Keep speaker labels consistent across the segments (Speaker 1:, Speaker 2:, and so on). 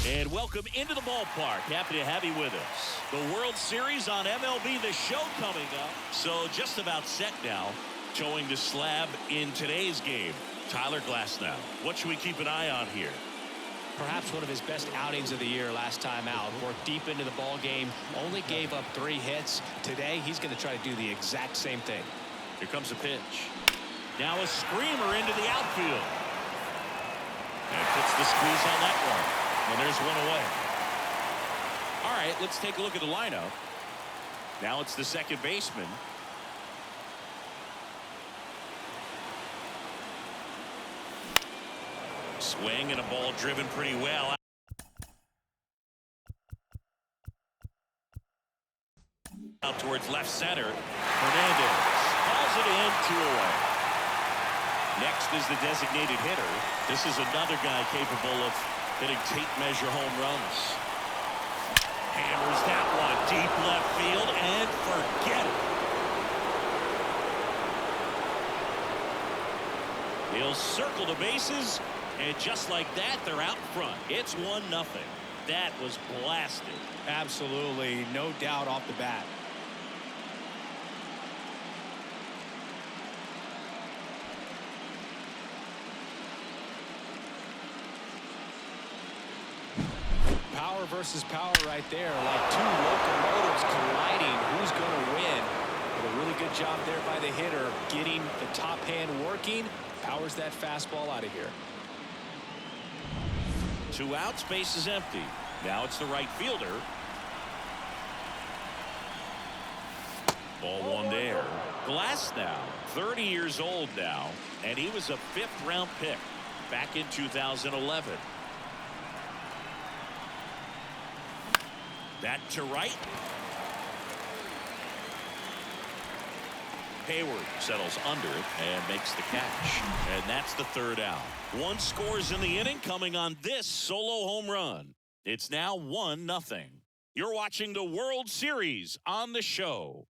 Speaker 1: And welcome into the ballpark. Happy to have you with us. The World Series on MLB The Show coming up. So just about set now. Showing the slab in today's game. Tyler Glasnow. What should we keep an eye on here?
Speaker 2: Perhaps one of his best outings of the year last time out. Worked deep into the ball game. Only gave up 3 hits. Today he's going to try to do the exact same thing.
Speaker 1: Here comes a pitch. Now a screamer into the outfield. And puts the squeeze on that one. And there's one away. All right, let's take a look at the lineup. Now it's the second baseman. Swing and a ball driven pretty well. Out towards left center. Hernandez calls it in, 2 away. Next is the designated hitter. This is another guy capable of hitting tape measure home runs. Hammers that one deep left field and forget it. He'll circle the bases, and just like that, they're out front. It's 1-0. That was blasted.
Speaker 2: Absolutely, no doubt off the bat. Power versus power right there, like 2 locomotives colliding. Who's going to win? But a really good job there by the hitter, getting the top hand working. Powers that fastball out of here.
Speaker 1: 2 outs, base is empty. Now it's the right fielder. Ball 1 there. Glasnow, 30 years old now, and he was a 5th-round pick back in 2011. That to right. Hayward settles under it and makes the catch. And that's the 3rd out. 1 scores in the inning coming on this solo home run. It's now 1-0. You're watching the World Series on the show.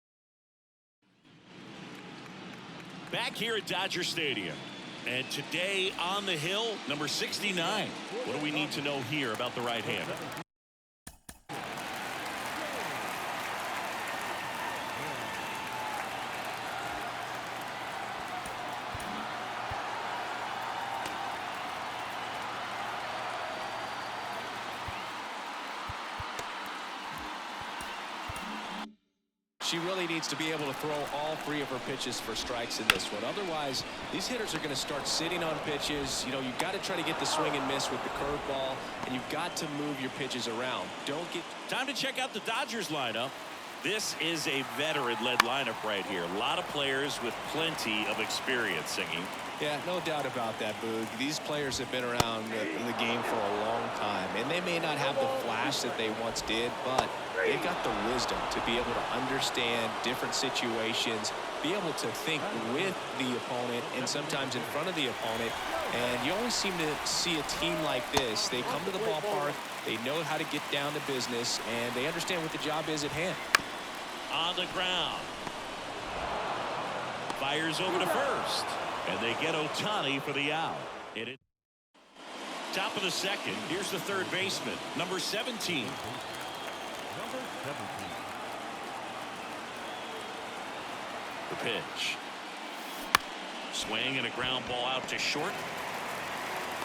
Speaker 1: Back here at Dodger Stadium. And today on the hill, number 69. What do we need to know here about the right-hander?
Speaker 2: She really needs to be able to throw all 3 of her pitches for strikes in this one. Otherwise, these hitters are going to start sitting on pitches. You know, you've got to try to get the swing and miss with the curveball, and you've got to move your pitches around. Don't get...
Speaker 1: Time to check out the Dodgers lineup. This is a veteran-led lineup right here. A lot of players with plenty of experience singing.
Speaker 2: Yeah, no doubt about that, Boog. These players have been around the game for a long time, and they may not have the flash that they once did, but they've got the wisdom to be able to understand different situations, be able to think with the opponent and sometimes in front of the opponent. And you always seem to see a team like this. They come to the ballpark, they know how to get down to business, and they understand what the job is at hand.
Speaker 1: On the ground. Fires over to first. And they get Ohtani for the out. Top of the 2nd. Here's the 3rd baseman, number 17. The pitch. Swing and a ground ball out to short.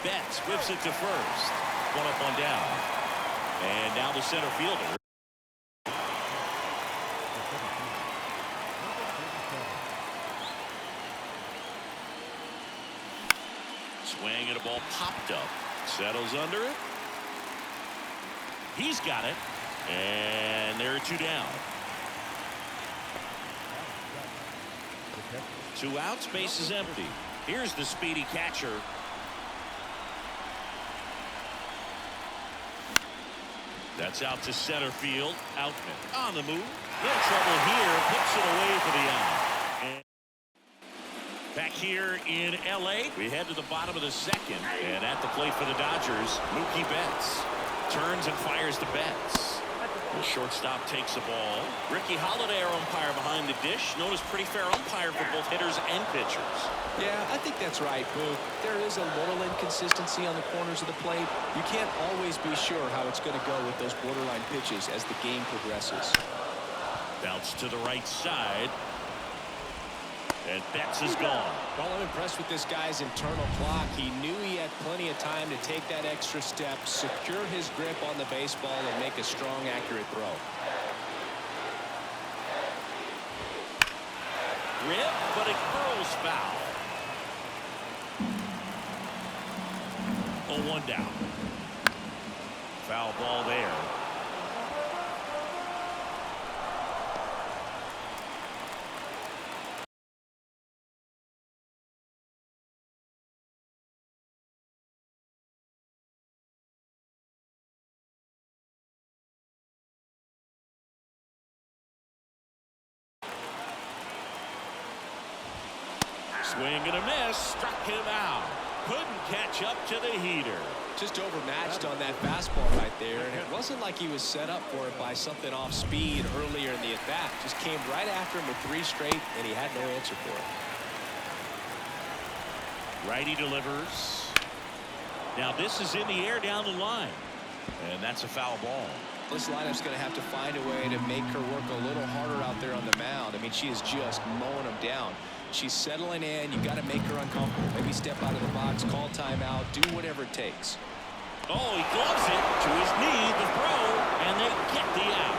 Speaker 1: Betts whips it to first. 1 up, 1 down. And now the center fielder. Swing and a ball popped up. Settles under it. He's got it. And there are 2 down. 2 outs, base is empty. Here's the speedy catcher. That's out to center field. Outman on the move. No trouble here. Puts it away for the out. Back here in L.A., we head to the bottom of the 2nd. And at the plate for the Dodgers, Mookie Betts turns and fires to Betts. The shortstop takes the ball. Ricky Holiday, our umpire behind the the dish. Notice pretty fair umpire for both hitters and pitchers.
Speaker 2: Yeah, I think that's right, Boo. There is a little inconsistency on the corners of the plate. You can't always be sure how it's going to go with those borderline pitches as the game progresses.
Speaker 1: Bounce to the right side. And Betts is gone.
Speaker 2: Well, I'm impressed with this guy's internal clock. He knew he had plenty of time to take that extra step, secure his grip on the baseball, and make a strong, accurate throw.
Speaker 1: Rip, but it curls foul. 0-1 down. Foul ball there. Swing and a miss. Struck him out. Couldn't catch up to the heater.
Speaker 2: Just overmatched on that fastball right there, and it wasn't like he was set up for it by something off speed earlier in the at-bat. Just came right after him with 3 straight, and he had no answer for it.
Speaker 1: Righty delivers. Now this is in the air down the line, and that's a foul ball.
Speaker 2: This lineup's going to have to find a way to make her work a little harder out there on the mound. I mean, she is just mowing them down. She's settling in. You got to make her uncomfortable. Maybe step out of the box, call timeout, do whatever it takes.
Speaker 1: Oh, he gloves it to his knee, the throw, and they get the out.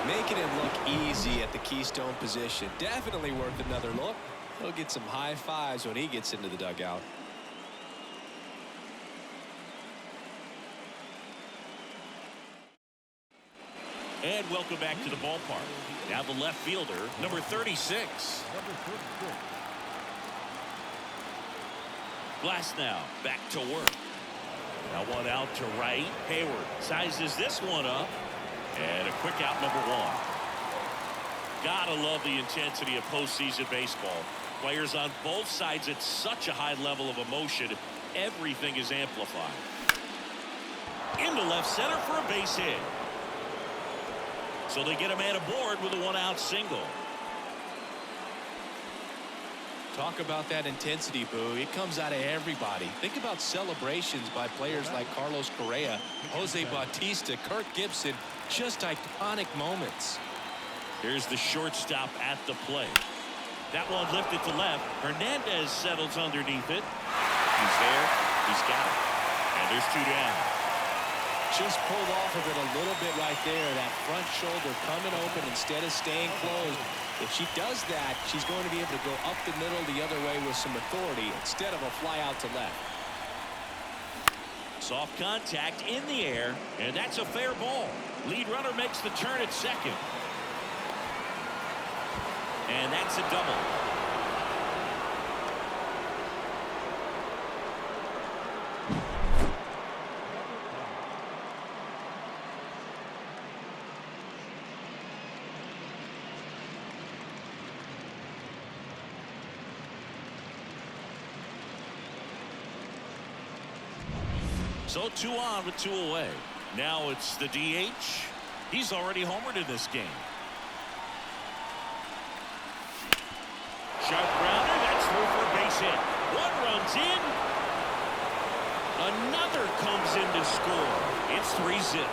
Speaker 2: Making it look easy at the keystone position. Definitely worth another look. He'll get some high fives when he gets into the dugout.
Speaker 1: And welcome back to the ballpark. Now the left fielder, number 36. Glass now back to work. Now one out to right. Hayward sizes this one up. And a quick out, number 1. Gotta love the intensity of postseason baseball. Players on both sides at such a high level of emotion. Everything is amplified. Into left center for a base hit. So they get a man aboard with a 1-out single.
Speaker 2: Talk about that intensity, Boo. It comes out of everybody. Think about celebrations by players like Carlos Correa, Jose Bautista, Kirk Gibson. Just iconic moments.
Speaker 1: Here's the shortstop at the plate. That one lifted to left. Hernandez settles underneath it. He's there. He's got it. And there's 2 down.
Speaker 2: Just pulled off of it a little bit right there. That front shoulder coming open instead of staying closed. If she does that, she's going to be able to go up the middle the other way with some authority instead of a fly out to left.
Speaker 1: Soft contact in the air, and that's a fair ball. Lead runner makes the turn at second. And that's a double. So 2 on with 2 away. Now it's the DH. He's already homered in this game. Sharp grounder. That's through for a base hit. 1 runs in. Another comes in to score. It's 3-zip.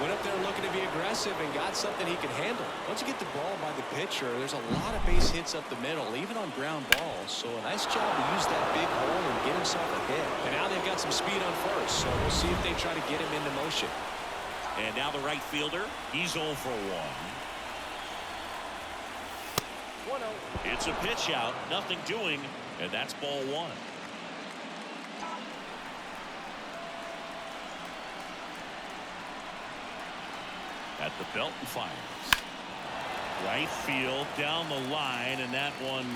Speaker 2: Went up there looking to be aggressive and got something he can handle. Once you get the ball by the pitcher, there's a lot of base hits up the middle, even on ground balls. So a nice job to use that big hole and get himself a hit. And now they've got some speed on first, so we'll see if they try to get him into motion.
Speaker 1: And now the right fielder, he's 0 for 1. 1-0. It's a pitch out, nothing doing, and that's ball 1. At the belt and fires. Right field down the line, and that one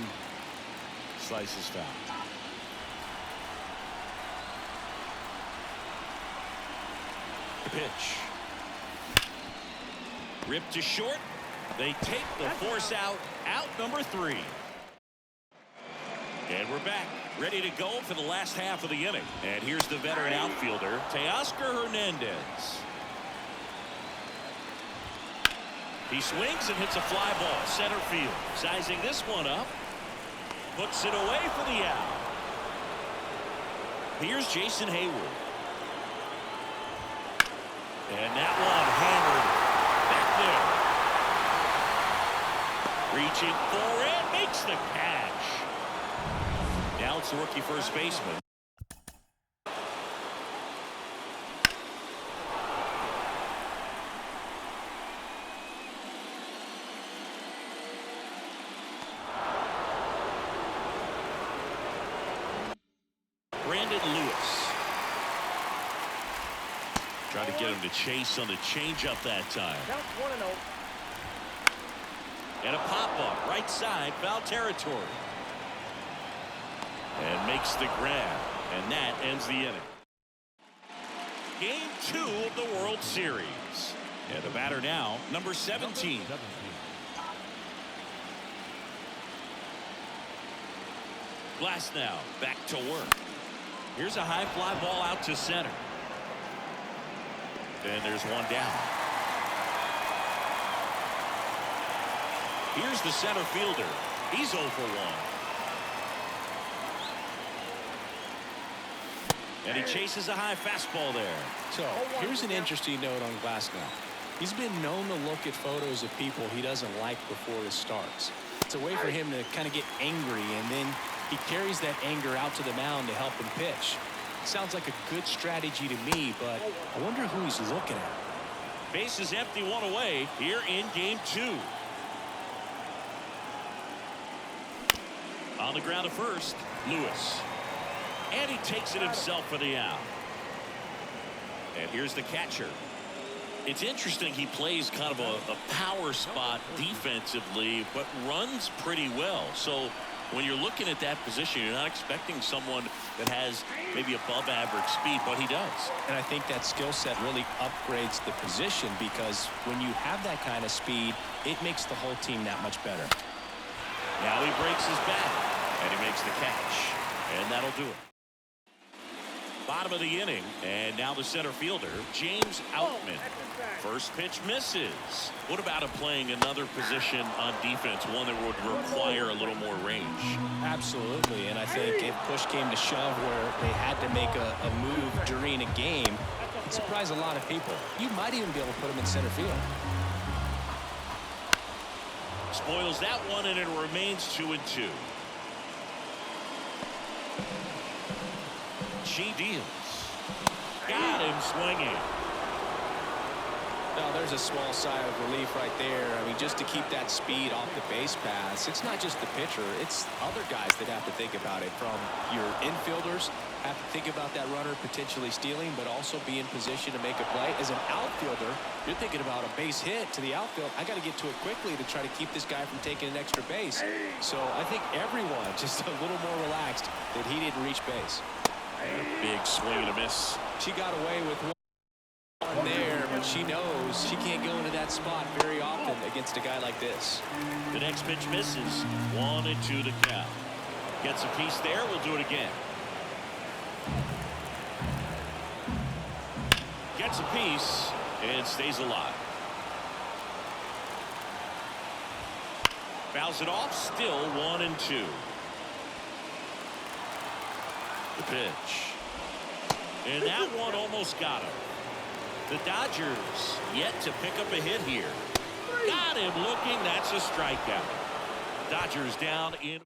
Speaker 1: slices foul. Pitch. Ripped to short. They take the force out. Out number 3. And we're back, ready to go for the last half of the inning. And here's the veteran outfielder, Teoscar Hernandez. He swings and hits a fly ball center field. Sizing this one up. Puts it away for the out. Here's Jason Hayward. And that one hammered back there. Reaching for it, makes the catch. Now it's the rookie first baseman. Lewis. Try to get him to chase on the changeup that time.
Speaker 3: Count 1-0.
Speaker 1: And a pop-up right side, foul territory. And makes the grab. And that ends the inning. Game 2 of the World Series. And the batter now, number 17. Glass now back to work. Here's a high fly ball out to center. And there's one down. Here's the center fielder. He's 0 for 1. And he chases a high fastball there.
Speaker 2: So here's an interesting note on Glasnow. He's been known to look at photos of people he doesn't like before it starts. It's a way for him to kind of get angry, and then he carries that anger out to the mound to help him pitch. Sounds like a good strategy to me, but I wonder who he's looking at.
Speaker 1: Base is empty, one away here in game 2. On the ground at first, Lewis. And he takes it himself for the out. And here's the catcher. It's interesting he plays kind of a power spot defensively, but runs pretty well. So when you're looking at that position, you're not expecting someone that has maybe above average speed, but he does.
Speaker 2: And I think that skill set really upgrades the position, because when you have that kind of speed, it makes the whole team that much better.
Speaker 1: Now he breaks his bat, and he makes the catch. And that'll do it. Bottom of the inning, and now the center fielder, James Outman. First pitch misses. What about him playing another position on defense, one that would require a little more range?
Speaker 2: Absolutely, and I think if push came to shove where they had to make a move during a game, it'd surprise a lot of people. You might even be able to put him in center field.
Speaker 1: Spoils that one, and it remains 2-2. She deals. Got him swinging.
Speaker 2: Now there's a small sigh of relief right there. I mean, just to keep that speed off the base paths. It's not just the pitcher, it's other guys that have to think about it. From your infielders have to think about that runner potentially stealing, but also be in position to make a play. As an outfielder, you're thinking about a base hit to the outfield. I got to get to it quickly to try to keep this guy from taking an extra base. So I think everyone just a little more relaxed that he didn't reach base.
Speaker 1: And a big swing and a miss.
Speaker 2: She got away with one there, but she knows she can't go into that spot very often against a guy like this.
Speaker 1: The next pitch misses. 1-2 to count. Gets a piece there. We'll do it again. Gets a piece and stays alive. Fouls it off. Still 1-2. The pitch. And that one almost got him. The Dodgers yet to pick up a hit here. Got him looking. That's a strikeout. Dodgers down in.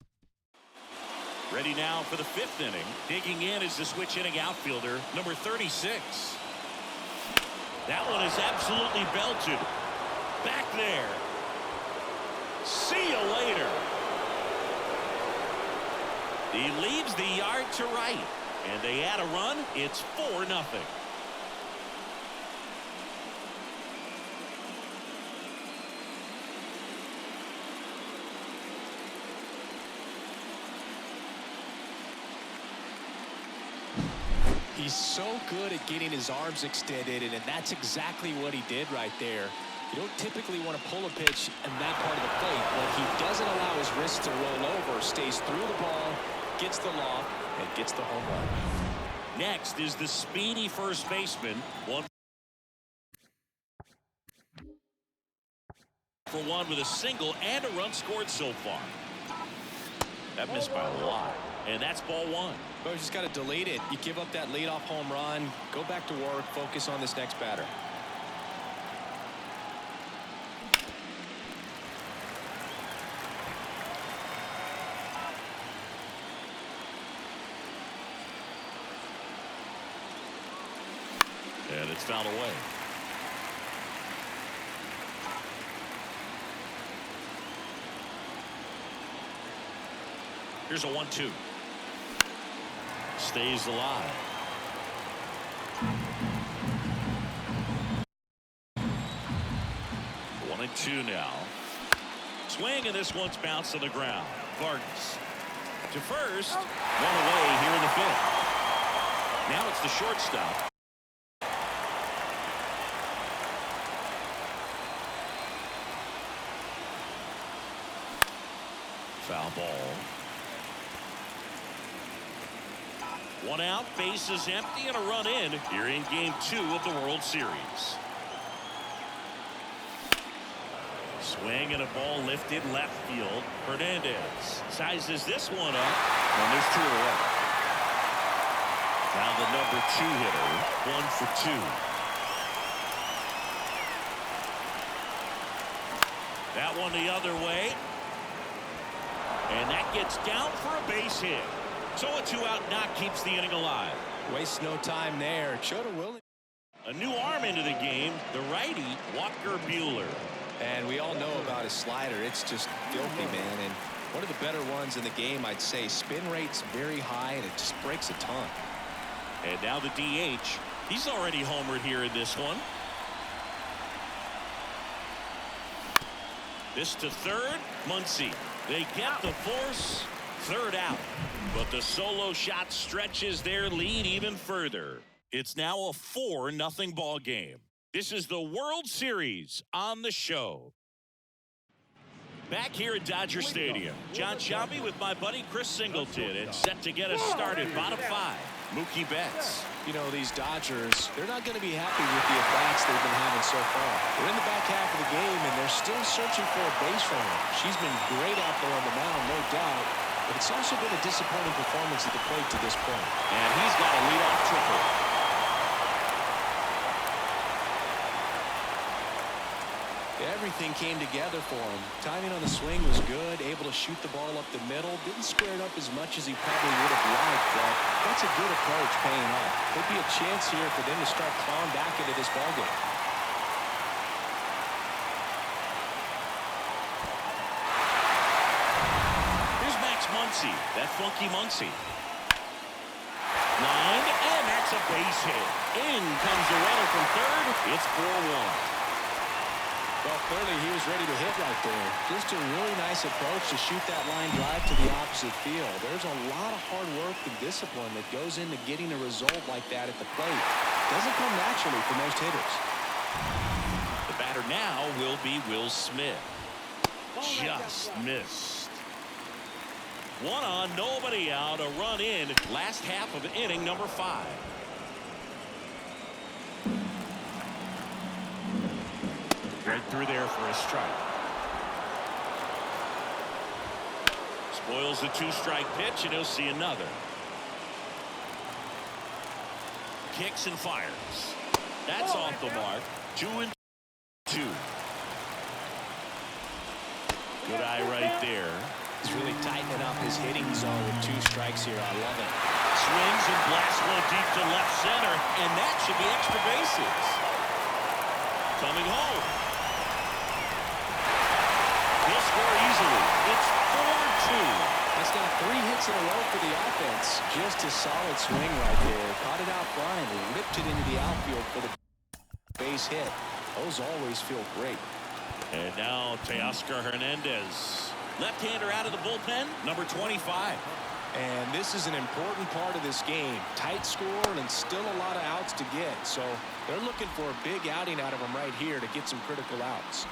Speaker 1: Ready now for the 5th inning. Digging in is the switch inning outfielder, number 36. That one is absolutely belted. Back there. See you later. He leaves the yard to right, and they add a run. It's 4-0.
Speaker 2: He's so good at getting his arms extended, and that's exactly what he did right there. You don't typically want to pull a pitch in that part of the plate, but he doesn't allow his wrist to roll over, stays through the ball, gets the loft, and gets the home run.
Speaker 1: Next is the speedy first baseman. One for one with a single and a run scored so far. That missed by a lot. And that's ball one.
Speaker 2: Well, you just got to delete it. You give up that leadoff home run, go back to work, focus on this next batter.
Speaker 1: And it's fouled away. Here's a 1-2. Stays alive. One and two now. Swing, and this one's bounced on the ground. Vargas to first. One away here in the fifth. Now it's the shortstop. Foul ball. One out, bases empty, and a run in here in game 2 of the World Series. Swing and a ball lifted left field. Hernandez sizes this one up, and there's 2 away. Now the number 2 hitter, 1 for 2. That one the other way. And that gets down for a base hit. So a 2-out knock keeps the inning alive.
Speaker 2: Waste no time there. Showed a willing.
Speaker 1: A new arm into the game, the righty, Walker Buehler.
Speaker 2: And we all know about his slider. It's just filthy, man. And one of the better ones in the game, I'd say. Spin rate's very high, and it just breaks a ton.
Speaker 1: And now the DH. He's already homered here in this one. This to third, Muncy. They get the force. Third out, but the solo shot stretches their lead even further. It's now a 4-0 ball game. This is the World Series on the show. Back here at Dodger Stadium, John Sciambi with my buddy Chris Singleton, and set to get us started. Bottom 5, Mookie Betts.
Speaker 2: You know, these Dodgers, they're not going to be happy with the at-bats they've been having so far. They're in the back half of the game, and they're still searching for a base runner. She's been great out there on the mound, no doubt. But it's also been a disappointing performance at the plate to this point.
Speaker 1: And he's got a leadoff triple.
Speaker 2: Everything came together for him. Timing on the swing was good, able to shoot the ball up the middle. Didn't square it up as much as he probably would have liked, but that's a good approach paying off. Could be a chance here for them to start clawing back into this ballgame.
Speaker 1: Muncy, that funky Muncy. Line, and that's a base hit. In comes the runner from third. It's 4-1.
Speaker 2: Well, clearly he was ready to hit right there. Just a really nice approach to shoot that line drive to the opposite field. There's a lot of hard work and discipline that goes into getting a result like that at the plate. Doesn't come naturally for most hitters.
Speaker 1: The batter now will be Will Smith. Just missed. 1 on, nobody out, a run in. Last half of inning number 5. Right through there for a strike. Spoils the 2-strike pitch, and he'll see another. Kicks and fires. That's off the mark. 2-2. Good eye right there.
Speaker 2: He's really tightening up his hitting zone with 2 strikes here. I love it.
Speaker 1: Swings and blasts one deep to left center, and that should be extra bases. Coming home. He'll score easily. It's 4-2.
Speaker 2: That's now 3 hits in a row for the offense. Just a solid swing right there. Caught it out front and ripped it into the outfield for the base hit. Those always feel great.
Speaker 1: And now Teoscar Hernandez. Left-hander out of the bullpen, number 25.
Speaker 2: And this is an important part of this game. Tight score and still a lot of outs to get. So they're looking for a big outing out of him right here to get some critical outs.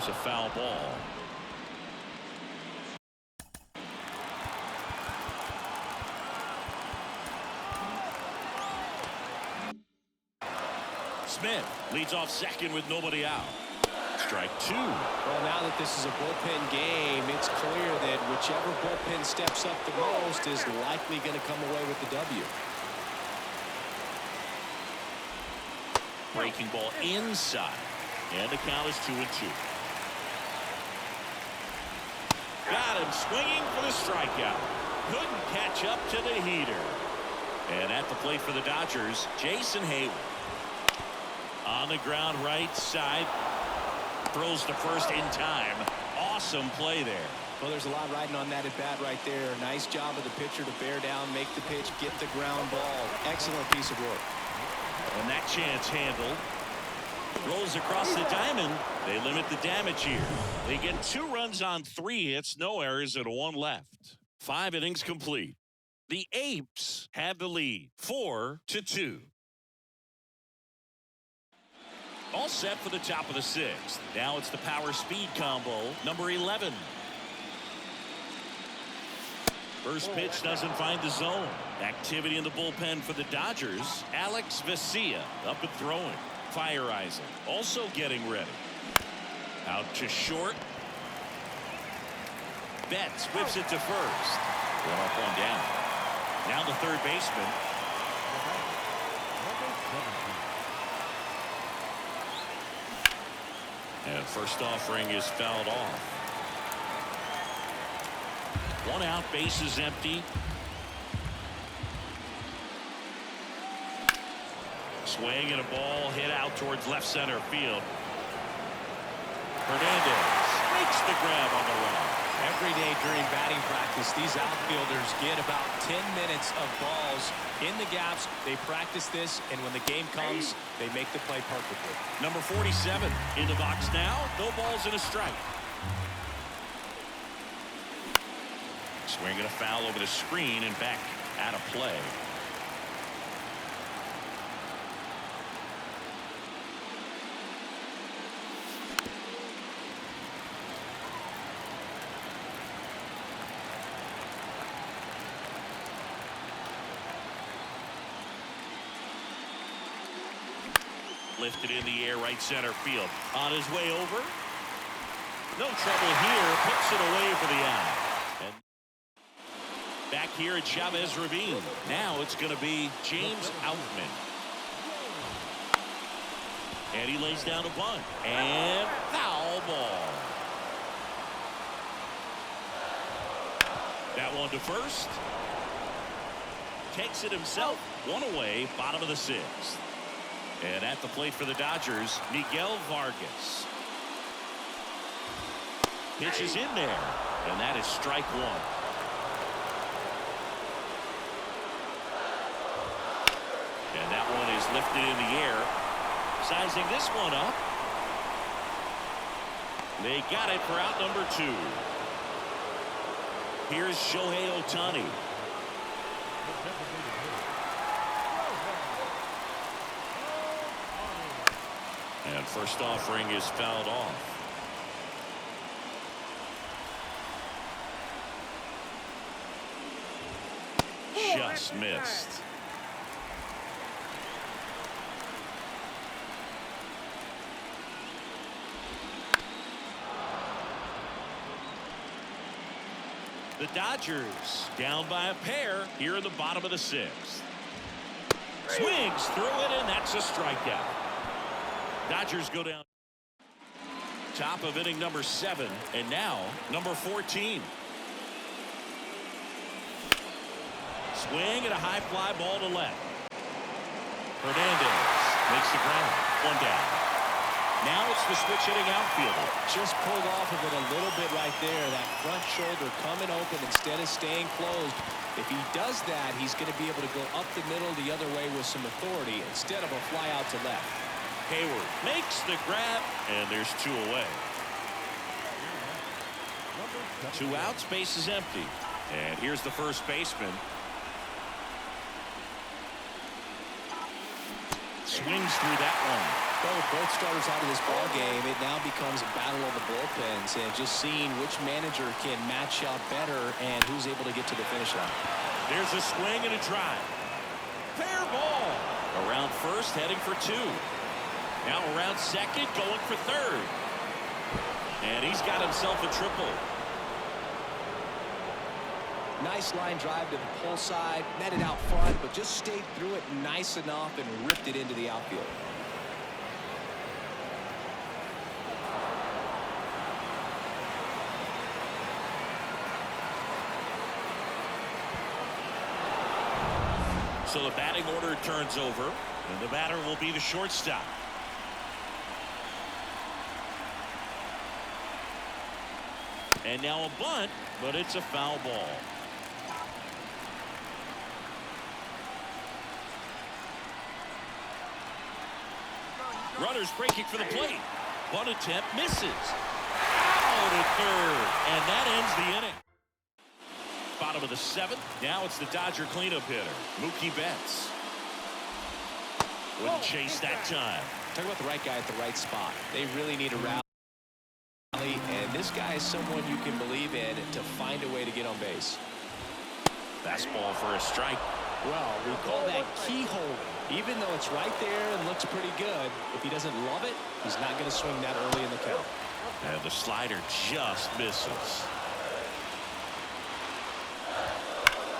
Speaker 1: there's a foul ball. Smith leads off second with nobody out. Strike two.
Speaker 2: Well, now that this is a bullpen game, it's clear that whichever bullpen steps up the most is likely going to come away with the W.
Speaker 1: Breaking ball inside. And the count is 2-2. Got him swinging for the strikeout. Couldn't catch up to the heater. And at the plate for the Dodgers, Jason Hayward. On the ground right side. Throws to first in time. Awesome play there.
Speaker 2: Well, there's a lot riding on that at bat right there. Nice job of the pitcher to bear down, make the pitch, get the ground ball. Excellent piece of work.
Speaker 1: And that chance handled. Rolls across the diamond. They limit the damage here. They get 2 runs on 3 hits, no errors, and 1 left. 5 innings complete. The Apes have the lead, 4-2. All set for the top of the 6th. Now it's the power speed combo, number 11. First pitch doesn't find the zone. Activity in the bullpen for the Dodgers. Alex Vesia up and throwing. Fire Isaac also getting ready. Out to short. Betts whips it to first. 1 up, 1 down. Now the third baseman. And first offering is fouled off. 1 out, base is empty. Swing and a ball hit out towards left center field. Hernandez makes the grab on the run.
Speaker 2: Every day during batting practice, these outfielders get about 10 minutes of balls in the gaps. They practice this, and when the game comes, they make the play perfectly.
Speaker 1: Number 47 in the box now. No balls and a strike. Swinging a foul over the screen and back out of play. Lifted in the air, right center field. On his way over. No trouble here. Puts it away for the out. And back here at Chavez Ravine. Now it's going to be James Outman. And he lays down a bunt. And foul ball. That one to first. Takes it himself. 1 away. Bottom of the 6th. And at the plate for the Dodgers, Miguel Vargas. Pitch is in there, and that is strike 1. And that one is lifted in the air. Sizing this one up. They got it for out number 2. Here's Shohei Ohtani. And first offering is fouled off. Just missed. The Dodgers down by a pair here in the bottom of the 6th. Swings through it, and that's a strikeout. Dodgers go down. Top of inning number 7, and now number 14. Swing and a high fly ball to left. Hernandez makes the grab. 1 down. Now it's the switch hitting outfielder.
Speaker 2: Just pulled off of it a little bit right there. That front shoulder coming open instead of staying closed. If he does that, he's going to be able to go up the middle the other way with some authority instead of a fly out to left.
Speaker 1: Hayward makes the grab, and there's 2 away. 2 outs, base is empty. And here's the first baseman. Swings through that one.
Speaker 2: Well, with both starters out of this ball game, it now becomes a battle of the bullpens and just seeing which manager can match up better and who's able to get to the finish line.
Speaker 1: There's a swing and a drive. Fair ball. Around first, heading for two. Now around second, going for third. And he's got himself a triple.
Speaker 2: Nice line drive to the pull side, met it out front, but just stayed through it nice enough and ripped it into the outfield.
Speaker 1: So the batting order turns over, and the batter will be the shortstop. And now a bunt, but it's a foul ball. Runners breaking for the plate. Bunt attempt misses. Out at third, and that ends the inning. Bottom of the seventh. Now it's the Dodger cleanup hitter, Mookie Betts. Wouldn't chase that time.
Speaker 2: Talk about the right guy at the right spot. They really need a rally, and this guy is someone you can believe in to find a way to get on base.
Speaker 1: Fastball for a strike.
Speaker 2: Well, we call that keyhole. Even though it's right there and looks pretty good, if he doesn't love it, he's not going to swing that early in the count.
Speaker 1: And the slider just misses.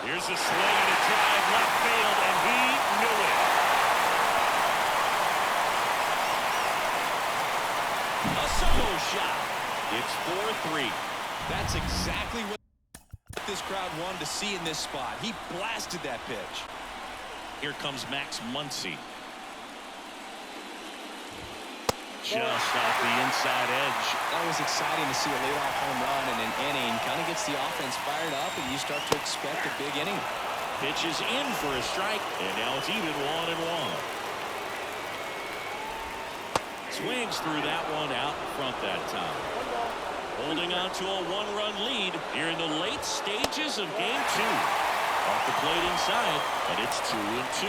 Speaker 1: Here's a swing and a drive left field, and he knew it. A solo shot. It's 4-3.
Speaker 2: That's exactly what this crowd wanted to see in this spot. He blasted that pitch.
Speaker 1: Here comes Max Muncy. Just off the inside edge.
Speaker 2: That was exciting to see a leadoff home run in an inning. Kind of gets the offense fired up, and you start to expect a big inning.
Speaker 1: Pitch is in for a strike, and now it's even 1-1. Swings through that one out front that time. Holding on to a one-run lead here in the late stages of game two. Off the plate inside, and it's 2-2.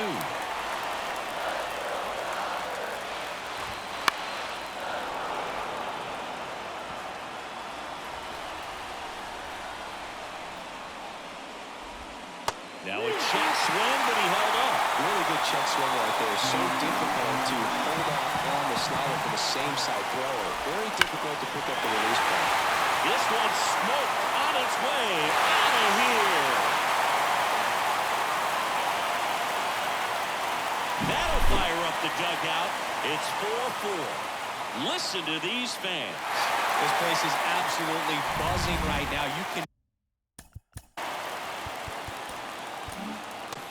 Speaker 1: Now a check swing, but he held up.
Speaker 2: Really good check swing right there. So difficult to hold off on the slider for the same side thrower. Very difficult to pick up the release point.
Speaker 1: This one's smoked on its way out of here. That'll fire up the dugout. It's 4-4. Listen to these fans.
Speaker 2: This place is absolutely buzzing right now. You can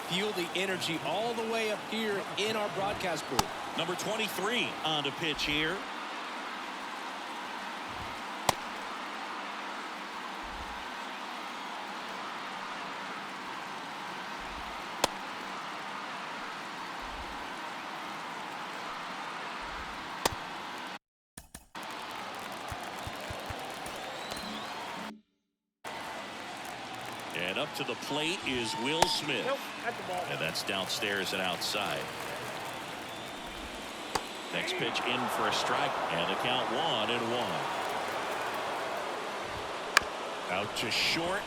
Speaker 2: feel the energy all the way up here in our broadcast booth.
Speaker 1: Number 23 on the pitch here. And up to the plate is Will Smith. And that's downstairs and outside. Next pitch in for a strike, and the count 1-1. Out to short.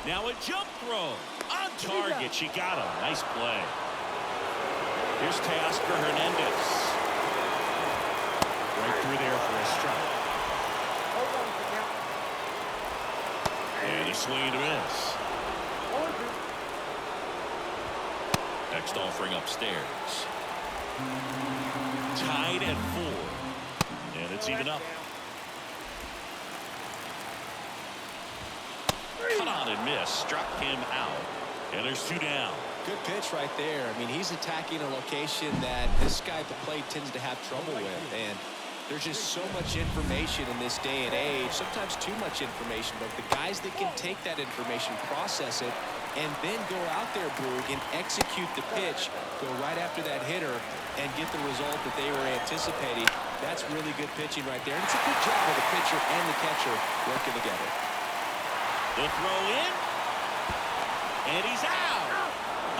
Speaker 1: Now a jump throw. On target. She got him. Nice play. Here's Teoscar Hernandez. Right through there for a strike. And a swing and a miss. Next offering upstairs. Tied at 4. And it's even up. Cut on and miss. Struck him out. And there's 2 down.
Speaker 2: Good pitch right there. I mean, he's attacking a location that this guy at the plate tends to have trouble with. And there's just so much information in this day and age, sometimes too much information, but the guys that can take that information, process it, and then go out there, Boog, and execute the pitch, go right after that hitter, and get the result that they were anticipating. That's really good pitching right there. And it's a good job of the pitcher and the catcher working together.
Speaker 1: The throw in, and he's out.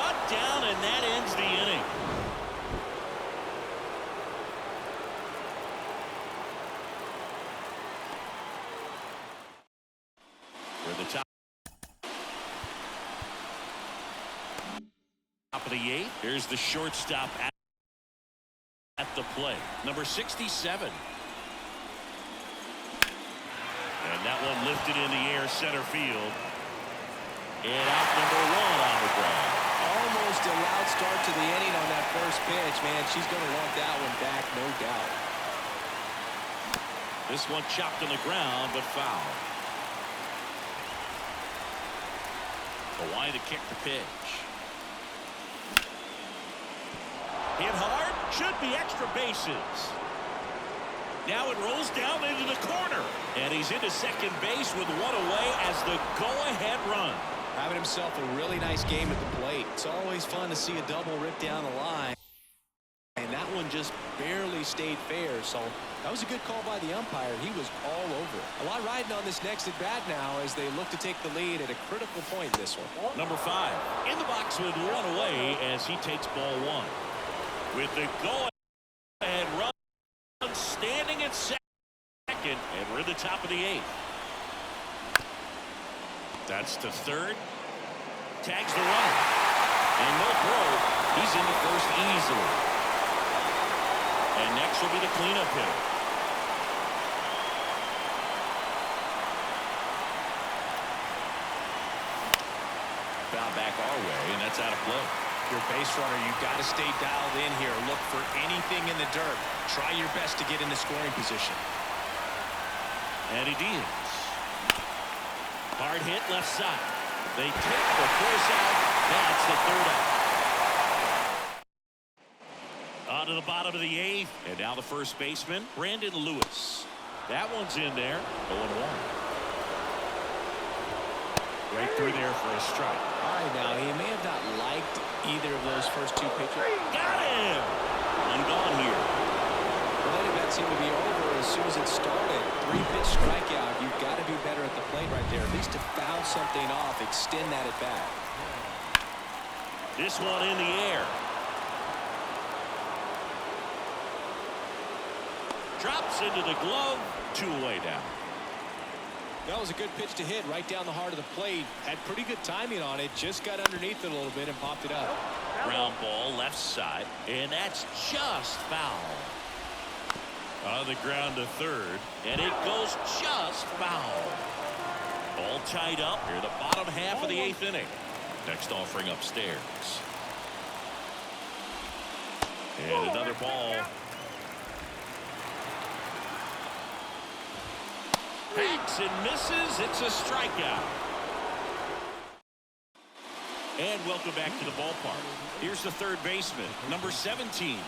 Speaker 1: Cut down, and that ends the inning. For the top of the eighth. Here's the shortstop at the plate. Number 67. And that one lifted in the air center field. And out number one on the ground.
Speaker 2: Almost a loud start to the inning on that first pitch, man. She's going to want that one back, no doubt.
Speaker 1: This one chopped on the ground, but foul. Hawaii to kick the pitch. Hit hard, should be extra bases. Now it rolls down into the corner. And he's into second base with one away as the go-ahead run.
Speaker 2: Having himself a really nice game at the plate. It's always fun to see a double rip down the line. And that one just barely stayed fair. So that was a good call by the umpire. He was all over it. A lot riding on this next at-bat now as they look to take the lead at a critical point in this one.
Speaker 1: Number 5 in the box with one away as he takes ball one. With the go-ahead run standing at second. And we're at the top of the eighth. That's to third. Tags the runner. And no throw. He's into first easily. And next will be the cleanup hitter. Foul back our way, and that's out of play.
Speaker 2: Your base runner, you've got to stay dialed in here. Look for anything in the dirt. Try your best to get in the scoring position.
Speaker 1: And he deals. Hard hit left side. They take the force out. That's the third out. On to the bottom of the eighth. And now the first baseman, Brandon Lewis. That one's in there. 0-1. Right through there for a strike.
Speaker 2: All right, now he may have not liked either of those first two pitches.
Speaker 1: Got him! One gone here.
Speaker 2: Well, that event seemed to be over as soon as it started. 3-pitch strikeout. You've got to be better at the plate right there. At least to foul something off, extend that at bat.
Speaker 1: This one in the air. Drops into the glove. 2 away now.
Speaker 2: That was a good pitch to hit right down the heart of the plate. Had pretty good timing on it. Just got underneath it a little bit and popped it up.
Speaker 1: Ground ball left side. And that's just foul. On the ground to third. And it goes just foul. All tied up here, the bottom half of the 8th inning. Next offering upstairs. And another ball. Hacks and misses. It's a strikeout. And welcome back to the ballpark. Here's the third baseman, number 17.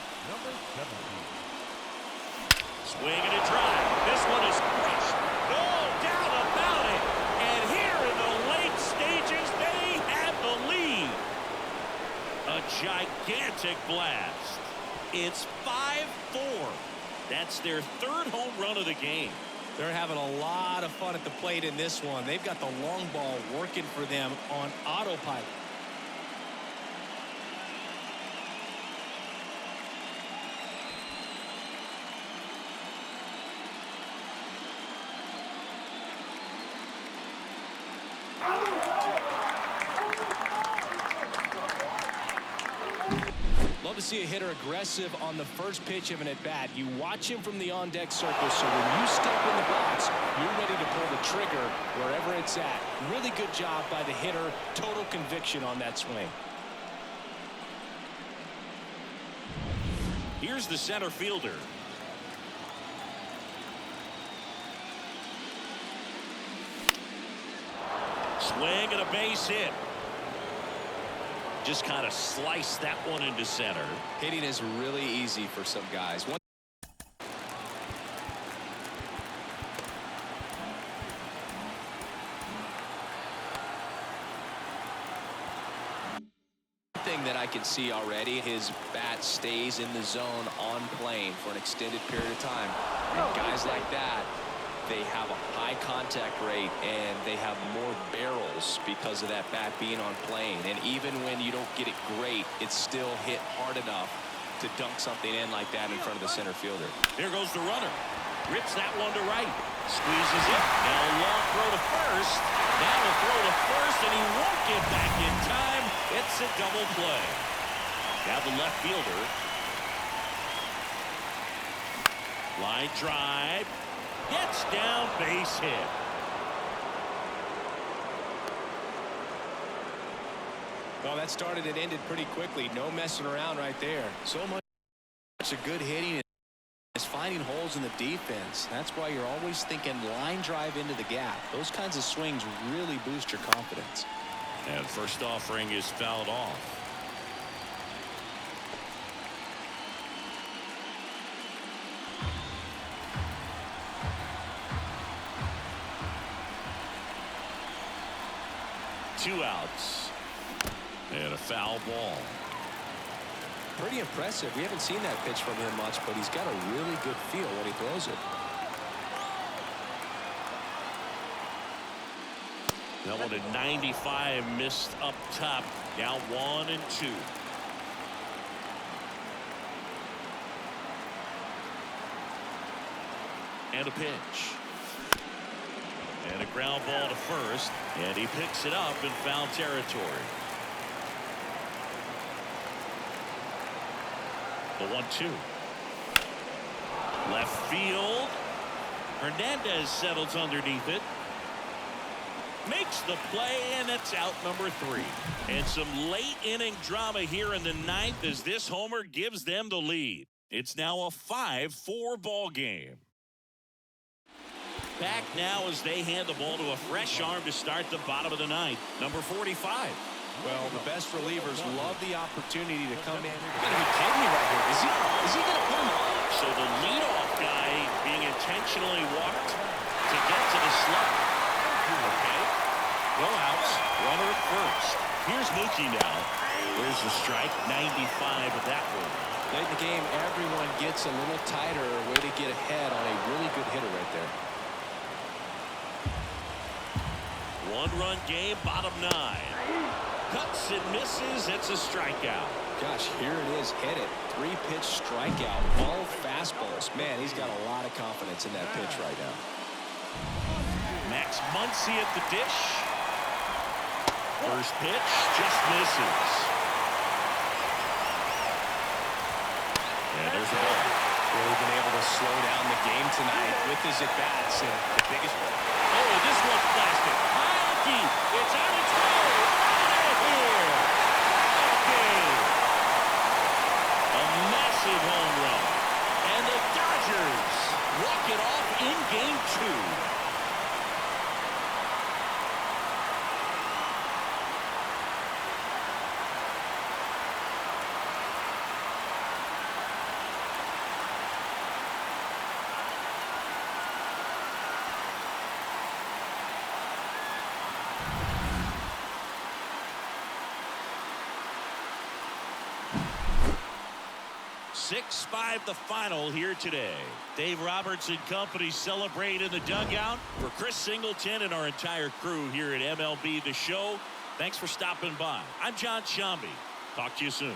Speaker 1: Swing and a drive. This one is crushed. No doubt about it. And here in the late stages, they have the lead. A gigantic blast. It's 5-4. That's their third home run of the game.
Speaker 2: They're having a lot of fun at the plate in this one. They've got the long ball working for them on autopilot. Love to see a hitter aggressive on the first pitch of an at-bat. You watch him from the on-deck circle, so when you step in the box, you're ready to pull the trigger wherever it's at. Really good job by the hitter. Total conviction on that swing.
Speaker 1: Here's the center fielder. Swing and a base hit. Just kind of slice that one into center.
Speaker 2: Hitting is really easy for some guys. One thing that I can see already, his bat stays in the zone on plane for an extended period of time. And guys like that, they have a high contact rate and they have more barrels because of that bat being on plane. And even when you don't get it great, it's still hit hard enough to dunk something in like that in front of the center fielder.
Speaker 1: Here goes the runner. Rips that one to right. Squeezes it. Now a long throw to first. Now a throw to first, and he won't get back in time. It's a double play. Now the left fielder. Line drive. Gets down, base hit.
Speaker 2: Well, that started and ended pretty quickly. No messing around right there. So much of good hitting is finding holes in the defense. That's why you're always thinking line drive into the gap. Those kinds of swings really boost your confidence.
Speaker 1: And first offering is fouled off. Two outs. And a foul ball.
Speaker 2: Pretty impressive. We haven't seen that pitch from him much, but he's got a really good feel when he throws it.
Speaker 1: That one at 95, missed up top. Now 1-2. And a pitch. And a ground ball to first. And he picks it up in foul territory. The 1-2. Left field. Hernandez settles underneath it. Makes the play, and it's out number 3. And some late inning drama here in the 9th as this homer gives them the lead. It's now a 5-4 ball game. Back now as they hand the ball to a fresh arm to start the bottom of the 9th. Number 45.
Speaker 2: Well, the best relievers love the opportunity to come in. You're going to be kidding me right here. Is he going to put him on?
Speaker 1: So the leadoff guy being intentionally walked to get to the slot. Okay. No outs. Runner at first. Here's Mookie now. There's the strike. 95 of that one.
Speaker 2: Late in the game, everyone gets a little tighter. Way to get ahead on a really good hitter right there.
Speaker 1: One-run game, bottom 9. Cuts and misses. It's a strikeout.
Speaker 2: Gosh, here it is. Hit it. 3-pitch strikeout. All fastballs. Man, he's got a lot of confidence in that pitch right now.
Speaker 1: Max Muncy at the dish. First pitch just misses. And there's a ball.
Speaker 2: Really been able to slow down the game tonight with his at-bats. And the biggest...
Speaker 1: Oh, this one's plastic. High deep. It's on its way. Out of here. Okay. A massive home run. And the Dodgers walk it off in game 2. Six-5 the final here today. Dave Roberts and company celebrate in the dugout. For Chris Singleton and our entire crew here at MLB The Show, thanks for stopping by. I'm John Shambi. Talk to you soon.